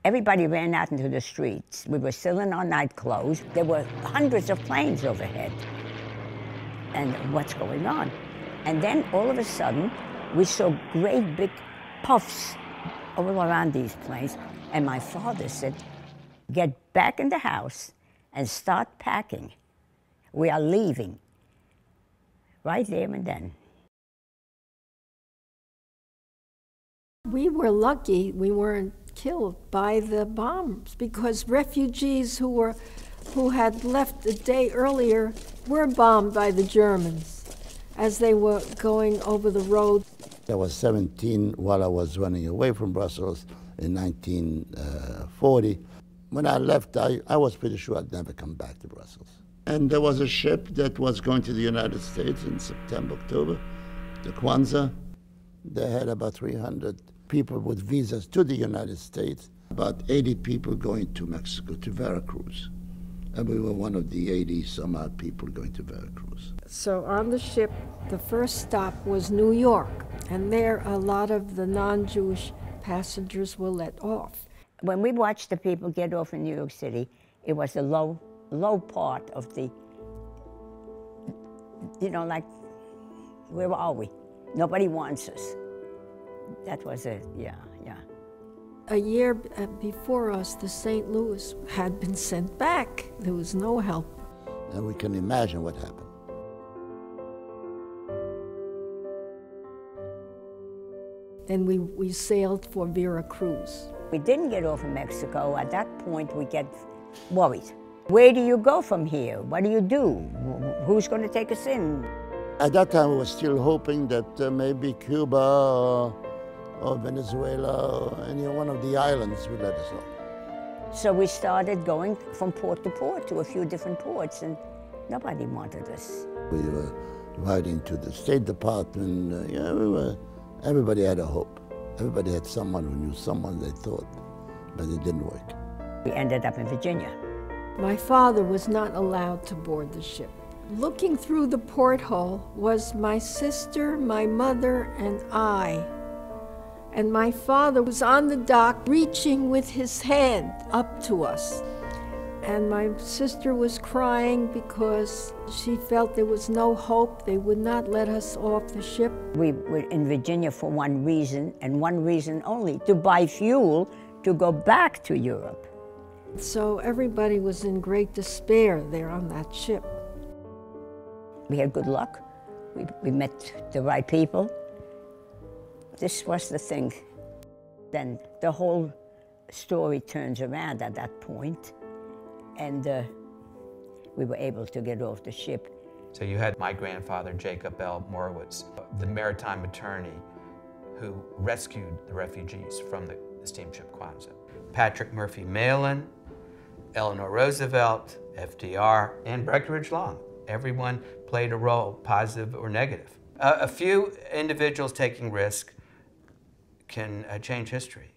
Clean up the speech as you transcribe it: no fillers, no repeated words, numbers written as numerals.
Everybody ran out into the streets. We were still in our night clothes. There were hundreds of planes overhead. And what's going on? And then all of a sudden, we saw great big puffs all around these planes. And my father said, get back in the house and start packing. We are leaving. Right there and then. We were lucky we weren't killed by the bombs, because refugees who had left a day earlier were bombed by the Germans as they were going over the road. I was 17 while I was running away from Brussels in 1940. When I left, I was pretty sure I'd never come back to Brussels. And there was a ship that was going to the United States in September, October, the Kwanzaa. They had about 300 people with visas to the United States, about 80 people going to Mexico, to Veracruz. And we were one of the 80-some-odd people going to Veracruz. So on the ship, the first stop was New York, and there a lot of the non-Jewish passengers were let off. When we watched the people get off in New York City, it was the low part of the, like, where are we? Nobody wants us. That was it, yeah. A year before us, the St. Louis had been sent back. There was no help. And we can imagine what happened. Then we sailed for Veracruz. We didn't get off in Mexico. At that point, we get worried. Where do you go from here? What do you do? Who's going to take us in? At that time, we were still hoping that maybe Cuba or Venezuela or any one of the islands would let us off. So we started going from port to port to a few different ports, and nobody wanted us. We were writing to the State Department. Everybody had a hope. Everybody had someone who knew someone, they thought, but it didn't work. We ended up in Virginia. My father was not allowed to board the ship. Looking through the porthole was my sister, my mother, and I. And my father was on the dock reaching with his hand up to us. And my sister was crying because she felt there was no hope. They would not let us off the ship. We were in Virginia for one reason, and one reason only, to buy fuel to go back to Europe. So everybody was in great despair there on that ship. We had good luck. We met the right people. This was the thing. Then the whole story turns around at that point, and we were able to get off the ship. So you had my grandfather, Jacob L. Morowitz, the maritime attorney who rescued the refugees from the steamship Kwanzaa. Patrick Murphy Malin, Eleanor Roosevelt, FDR, and Breckinridge Long. Everyone played a role, positive or negative. A few individuals taking risk can change history.